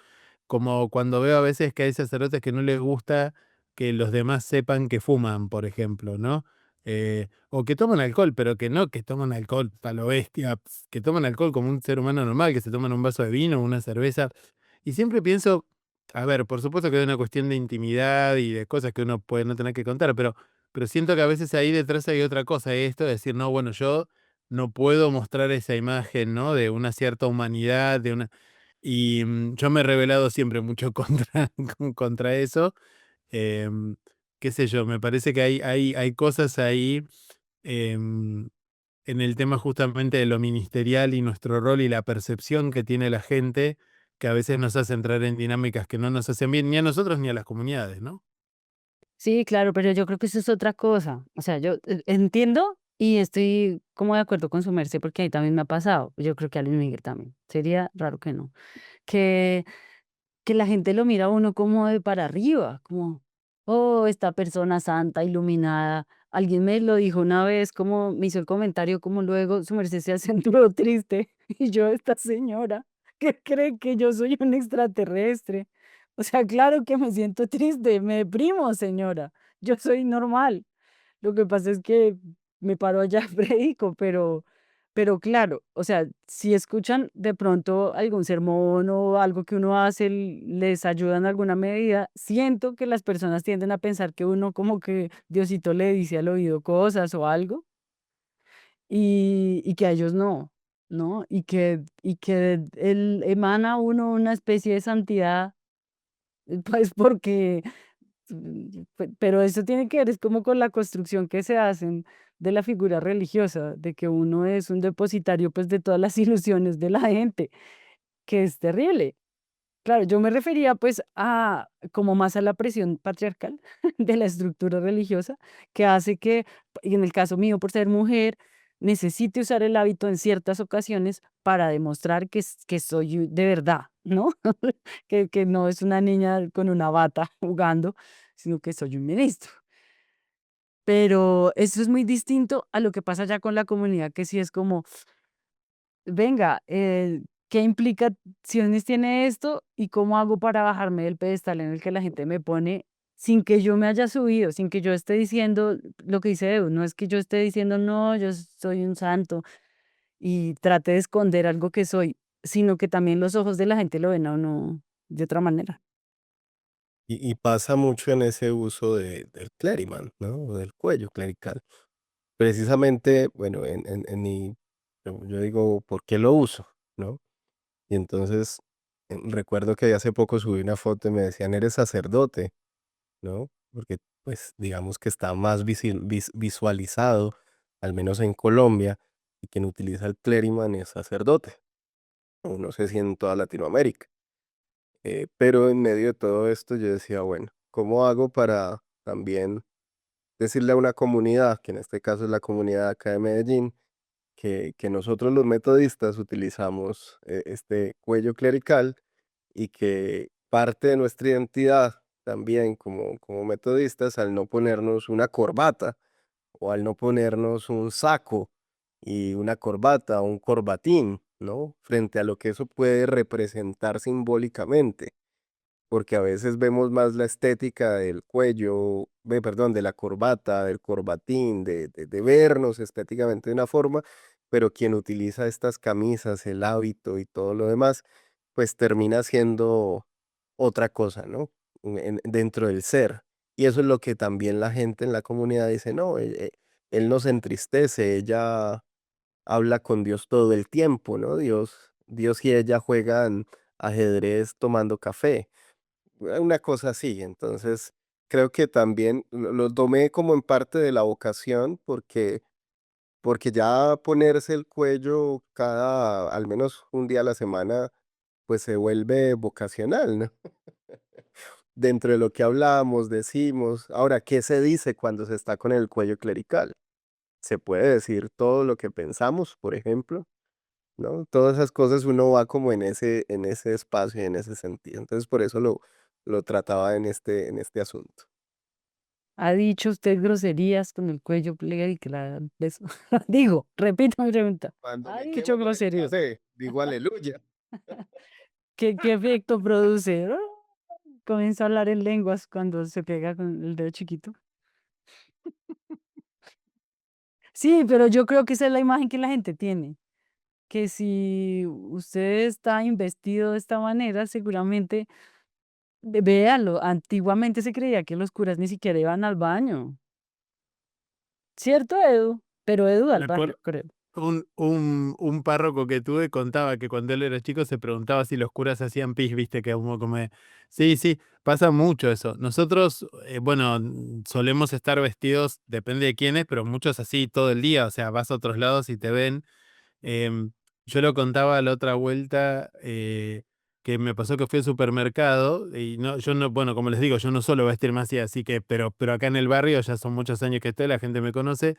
[SPEAKER 2] como cuando veo a veces que hay sacerdotes que no les gusta que los demás sepan que fuman, por ejemplo, ¿no? O que toman alcohol, pero que no que toman alcohol a lo bestia, que toman alcohol como un ser humano normal, que se toman un vaso de vino, una cerveza. Y siempre pienso, a ver, por supuesto que hay una cuestión de intimidad y de cosas que uno puede no tener que contar, pero siento que a veces ahí detrás hay otra cosa, esto de decir, no, bueno, yo no puedo mostrar esa imagen, ¿no? De una cierta humanidad, y yo me he rebelado siempre mucho contra eso. em, Qué sé yo, me parece que hay cosas ahí, em, en el tema justamente de lo ministerial y nuestro rol y la percepción que tiene la gente, que a veces nos hace entrar en dinámicas que no nos hacen bien ni a nosotros ni a las comunidades, ¿no?
[SPEAKER 1] Sí, claro, pero yo creo que eso es otra cosa. O sea, yo entiendo y estoy como de acuerdo con su merced porque ahí también me ha pasado. Yo creo que a Luis Miguel también. Sería raro que no. Que que la gente lo mira a uno como de para arriba, como, oh, esta persona santa, iluminada. Alguien me lo dijo una vez, como me hizo el comentario, como luego su merced se acentuó triste. Y yo, esta señora, que cree que yo soy un extraterrestre. O sea, claro que me siento triste, me deprimo, señora. Yo soy normal. Lo que pasa es que me paro allá, predico, pero claro, o sea, si escuchan de pronto algún sermón o algo que uno hace, les ayuda en alguna medida, siento que las personas tienden a pensar que uno como que Diosito le dice al oído cosas o algo y que a ellos no, ¿no? Y que él emana a uno una especie de santidad, pues porque pero eso tiene que ver, es como con la construcción que se hacen de la figura religiosa, de que uno es un depositario pues de todas las ilusiones de la gente, que es terrible. Claro, yo me refería pues a como más a la presión patriarcal de la estructura religiosa que hace que, y en el caso mío por ser mujer, necesite usar el hábito en ciertas ocasiones para demostrar que soy de verdad, ¿no? Que no es una niña con una bata jugando, sino que soy un ministro. Pero eso es muy distinto a lo que pasa ya con la comunidad, que sí es como, venga, ¿qué implicaciones tiene esto y cómo hago para bajarme del pedestal en el que la gente me pone sin que yo me haya subido, sin que yo esté diciendo lo que dice Edu? No es que yo esté diciendo, no, yo soy un santo y trate de esconder algo que soy, sino que también los ojos de la gente lo ven a uno de otra manera.
[SPEAKER 3] Y pasa mucho en ese uso del clériman, ¿no? O del cuello clerical. Precisamente, bueno, en mi, yo digo, ¿por qué lo uso? ¿No? Y entonces recuerdo que hace poco subí una foto y me decían, eres sacerdote, ¿no? Porque pues digamos que está más visualizado, al menos en Colombia, y quien utiliza el clériman es sacerdote, o no sé si en toda Latinoamérica. Pero en medio de todo esto yo decía, bueno, ¿cómo hago para también decirle a una comunidad, que en este caso es la comunidad acá de Medellín, que nosotros los metodistas utilizamos este cuello clerical y que parte de nuestra identidad también como metodistas, al no ponernos una corbata o al no ponernos un saco y una corbata o un corbatín, ¿no? Frente a lo que eso puede representar simbólicamente, porque a veces vemos más la estética del cuello, perdón, de la corbata, del corbatín, de vernos estéticamente de una forma, pero quien utiliza estas camisas, el hábito y todo lo demás, pues termina siendo otra cosa, ¿no? Dentro del ser. Y eso es lo que también la gente en la comunidad dice, no, él no se entristece, ella habla con Dios todo el tiempo, ¿no? Dios y ella juegan ajedrez tomando café, una cosa así. Entonces, creo que también lo tomé como en parte de la vocación, porque ya ponerse el cuello cada, al menos un día a la semana, pues se vuelve vocacional, ¿no? Dentro de lo que hablamos, decimos. Ahora, ¿qué se dice cuando se está con el cuello clerical? Se puede decir todo lo que pensamos, por ejemplo, ¿no? Todas esas cosas uno va como en ese espacio y en ese sentido. Entonces, por eso lo trataba en este asunto.
[SPEAKER 1] ¿Ha dicho usted groserías con el cuello plegado y que eso? Digo, repito mi pregunta.
[SPEAKER 3] Cuando
[SPEAKER 1] ¿Ha
[SPEAKER 3] me
[SPEAKER 1] dicho
[SPEAKER 3] quemo con el
[SPEAKER 1] groserías?
[SPEAKER 3] café, digo aleluya.
[SPEAKER 1] ¿Qué efecto produce? Comienza a hablar en lenguas cuando se pega con el dedo chiquito. Sí, pero yo creo que esa es la imagen que la gente tiene, que si usted está investido de esta manera, seguramente, véalo, antiguamente se creía que los curas ni siquiera iban al baño, ¿cierto, Edu? Pero Edu al
[SPEAKER 2] Me
[SPEAKER 1] baño,
[SPEAKER 2] acuerdo,
[SPEAKER 1] creo.
[SPEAKER 2] un párroco que tuve contaba que cuando él era chico se preguntaba si los curas hacían pis, viste, que como. Sí, sí, pasa mucho eso. Nosotros, bueno, solemos estar vestidos, depende de quiénes, pero muchos así todo el día, o sea, vas a otros lados y te ven. Em, yo lo contaba la otra vuelta, que me pasó que fui al supermercado y no, yo no, bueno, como les digo, yo no suelo vestirme así que, pero acá en el barrio ya son muchos años que estoy, la gente me conoce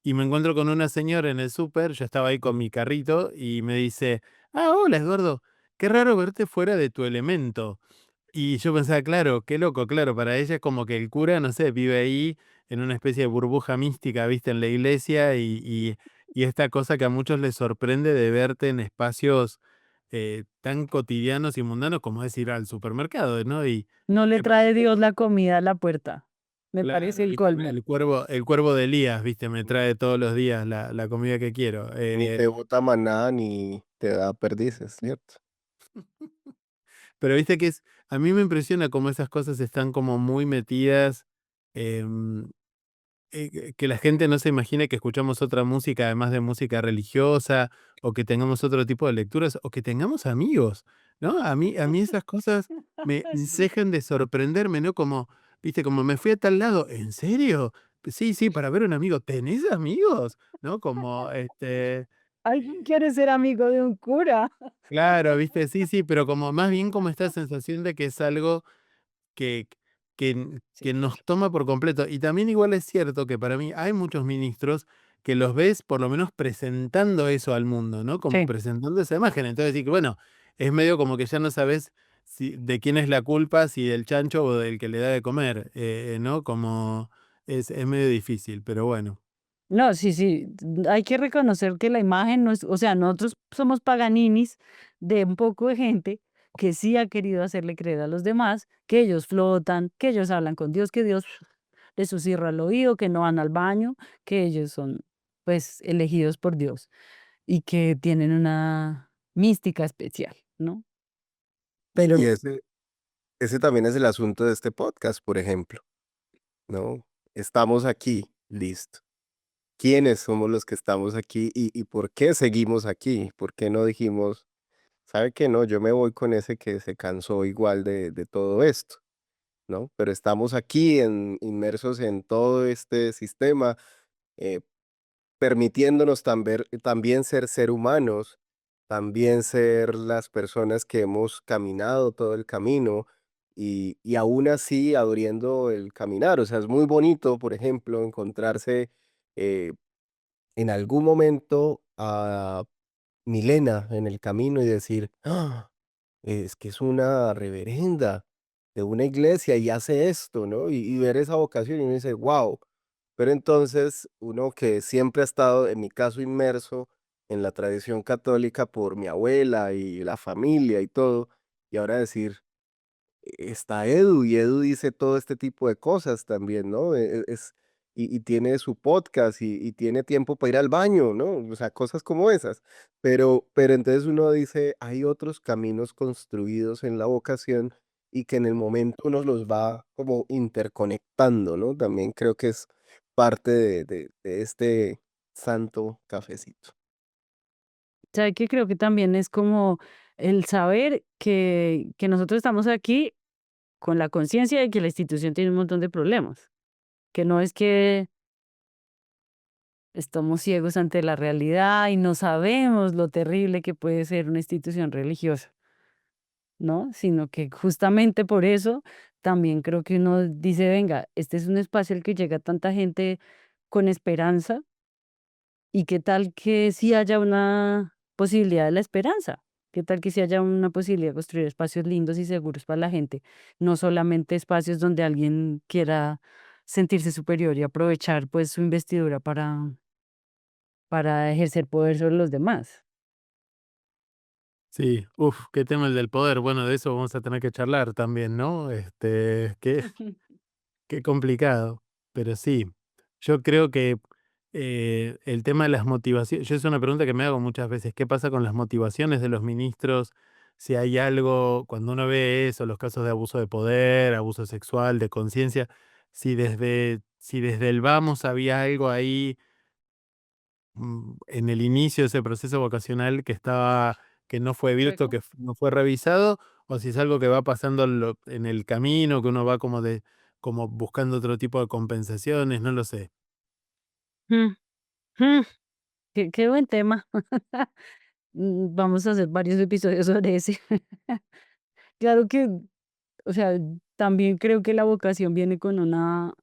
[SPEAKER 2] y me encuentro con una señora en el súper, yo estaba ahí con mi carrito y me dice, hola Eduardo, qué raro verte fuera de tu elemento. Y yo pensaba, claro, qué loco, claro, para ella es como que el cura, no sé, vive ahí en una especie de burbuja mística, viste, en la iglesia y esta cosa que a muchos les sorprende de verte en espacios tan cotidianos y mundanos como es ir al supermercado, ¿no? Y
[SPEAKER 1] No le
[SPEAKER 2] me parece
[SPEAKER 1] trae Dios la comida a la puerta. Me parece
[SPEAKER 2] claro,
[SPEAKER 1] el
[SPEAKER 2] ¿viste?
[SPEAKER 1] colmo.
[SPEAKER 2] El cuervo de Elías, ¿viste? Me trae todos los días la comida que quiero.
[SPEAKER 3] Ni te bota maná ni te da perdices, ¿cierto?
[SPEAKER 2] Pero viste que a mí me impresiona cómo esas cosas están como muy metidas, em, que la gente no se imagine que escuchamos otra música además de música religiosa, o que tengamos otro tipo de lecturas, o que tengamos amigos, ¿no? A mí esas cosas me dejan de sorprenderme, ¿no? Como, viste, como me fui a tal lado, ¿en serio? Sí, sí, para ver un amigo, ¿tenés amigos? ¿No? Como,
[SPEAKER 1] ¿Alguien quiere ser amigo de un cura?
[SPEAKER 2] claro, viste, sí, sí, pero como más bien como esta sensación de que es algo que que
[SPEAKER 1] Sí,
[SPEAKER 2] nos toma por completo. Y también igual es cierto que para mí hay muchos ministros que los ves por lo menos presentando eso al mundo, ¿no? Como
[SPEAKER 1] sí.
[SPEAKER 2] presentando esa imagen. Entonces, sí que bueno, es medio como que ya no sabes de quién es la culpa, si del chancho o del que le da de comer, ¿no? Como es medio difícil, pero bueno.
[SPEAKER 1] No, sí, sí, hay que reconocer que la imagen no es, o sea, nosotros somos paganinis de un poco de gente que sí ha querido hacerle creer a los demás que ellos flotan, que ellos hablan con Dios, que Dios les susurra al oído, que no van al baño, que ellos son, pues, elegidos por Dios y que tienen una mística especial, ¿no? Pero
[SPEAKER 3] Y ese también es el asunto de este podcast, por ejemplo, ¿no? Estamos aquí, listo. ¿Quiénes somos los que estamos aquí y por qué seguimos aquí? ¿Por qué no dijimos, sabe que no, yo me voy con ese que se cansó igual de todo esto, ¿no? Pero estamos aquí inmersos en todo este sistema, eh, permitiéndonos también ser humanos, también ser las personas que hemos caminado todo el camino y aún así abriendo el caminar. O sea, es muy bonito, por ejemplo, encontrarse eh, en algún momento a Milena en el camino y decir, "Ah, es que es una reverenda de una iglesia y hace esto, ¿no? Y ver esa vocación y uno dice, wow. Pero entonces uno que siempre ha estado, en mi caso, inmerso en la tradición católica por mi abuela y la familia y todo, y ahora decir, está Edu y Edu dice todo este tipo de cosas también, ¿no? Y tiene su podcast y tiene tiempo para ir al baño, ¿no? O sea, cosas como esas. Pero entonces uno dice, hay otros caminos construidos en la vocación y que en el momento nos los va como interconectando, ¿no? También creo que es parte de este santo cafecito.
[SPEAKER 1] ¿sabe qué? Creo que también es como el saber que nosotros estamos aquí con la conciencia de que la institución tiene un montón de problemas, que no es que estamos ciegos ante la realidad y no sabemos lo terrible que puede ser una institución religiosa, ¿no? Sino que justamente por eso también creo que uno dice, venga, este es un espacio al que llega tanta gente con esperanza y qué tal que sí haya una posibilidad de la esperanza, qué tal que sí haya una posibilidad de construir espacios lindos y seguros para la gente, no solamente espacios donde alguien quiera sentirse superior y aprovechar pues su investidura para ejercer poder sobre los demás.
[SPEAKER 2] Sí, qué tema el del poder. Bueno, de eso vamos a tener que charlar también, ¿no? Qué complicado, pero sí, yo creo que el tema de las motivaciones, yo es una pregunta que me hago muchas veces, ¿qué pasa con las motivaciones de los ministros? Si hay algo, cuando uno ve eso, los casos de abuso de poder, abuso sexual, de conciencia, si desde el vamos había algo ahí en el inicio de ese proceso vocacional que no fue visto,
[SPEAKER 1] Chueco.
[SPEAKER 2] que no fue revisado, o si es algo que va pasando en el camino, que uno va como buscando otro tipo de compensaciones, no lo sé.
[SPEAKER 1] Mm, mm, qué buen tema. Vamos a hacer varios episodios sobre ese. Claro que, o sea, también creo que la vocación viene con una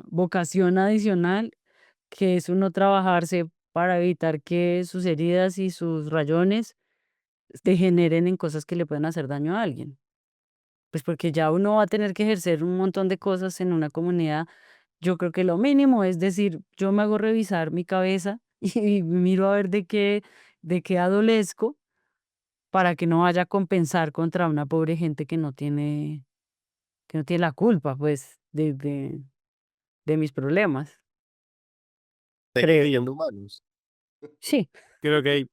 [SPEAKER 1] vocación adicional, que es uno trabajarse para evitar que sus heridas y sus rayones degeneren en cosas que le pueden hacer daño a alguien. Pues porque ya uno va a tener que ejercer un montón de cosas en una comunidad. Yo creo que lo mínimo es decir, yo me hago revisar mi cabeza y miro a ver de qué adolezco para que no vaya a compensar contra una pobre gente que no tiene la culpa, pues, de mis problemas.
[SPEAKER 3] Seguir
[SPEAKER 1] Creo.
[SPEAKER 3] siendo humanos.
[SPEAKER 1] Sí.
[SPEAKER 2] Creo que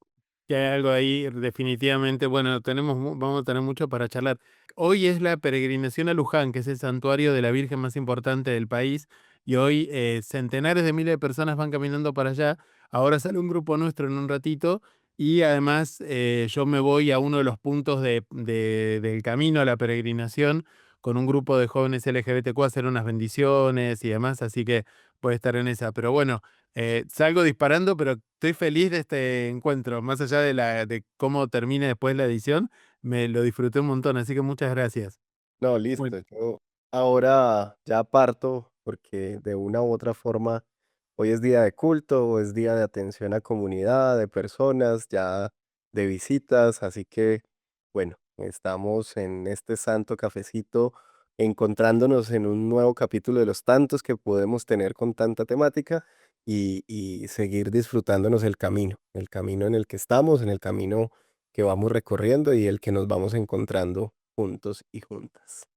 [SPEAKER 2] hay algo ahí definitivamente. Bueno, vamos a tener mucho para charlar. Hoy es la peregrinación a Luján, que es el santuario de la Virgen más importante del país, y hoy centenares de miles de personas van caminando para allá. Ahora sale un grupo nuestro en un ratito, y además yo me voy a uno de los puntos del camino a la peregrinación con un grupo de jóvenes LGBTQ a hacer unas bendiciones y demás, así que voy a estar en esa. Pero bueno. Salgo disparando, pero estoy feliz de este encuentro. Más allá de cómo termine después la edición, me lo disfruté un montón, así que muchas gracias.
[SPEAKER 3] No,
[SPEAKER 2] Bueno,
[SPEAKER 3] listo. Yo ahora ya parto porque de una u otra forma hoy es día de culto, o es día de atención a comunidad, de personas, ya de visitas. Así que, bueno, estamos en este santo cafecito encontrándonos en un nuevo capítulo de los tantos que podemos tener con tanta temática y seguir disfrutándonos el camino en el que estamos, en el camino que vamos recorriendo y el que nos vamos encontrando juntos y juntas.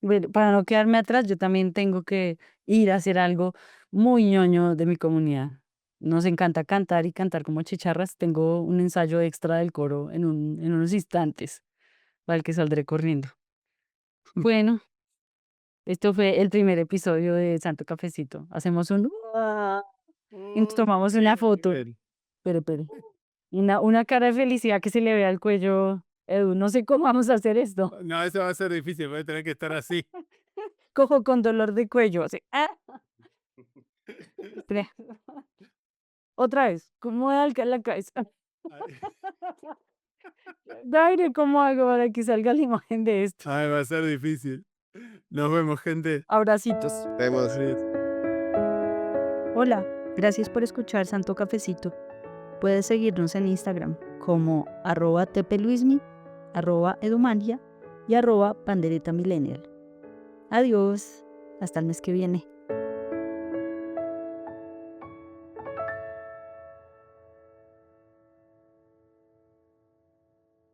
[SPEAKER 1] Bueno, para no quedarme atrás, yo también tengo que ir a hacer algo muy ñoño de mi comunidad. Nos encanta cantar y cantar como chicharras. Tengo un ensayo extra del coro en unos instantes, para el que saldré corriendo. Bueno, esto fue el primer episodio de Santo Cafecito. Hacemos un "Uah", y nos tomamos
[SPEAKER 2] qué
[SPEAKER 1] una foto.
[SPEAKER 2] nivel.
[SPEAKER 1] Espere. Una cara de felicidad que se le vea al cuello. Edu, no sé cómo vamos a hacer esto.
[SPEAKER 2] No, eso va a ser difícil, voy a tener que estar así.
[SPEAKER 1] Cojo con dolor de cuello. Así. ¡Ah! Espera. Otra vez. ¿Cómo da la cabeza? Daire, ¿cómo hago para que salga la imagen de esto?
[SPEAKER 2] Ay, va a ser difícil. Nos vemos, gente.
[SPEAKER 1] Abracitos.
[SPEAKER 3] Vemos.
[SPEAKER 2] Adiós.
[SPEAKER 4] Hola, gracias por escuchar Santo Cafecito. Puedes seguirnos en Instagram como @tepeluismi, @edumandia y @panderetamillennial. Adiós, hasta el mes que viene.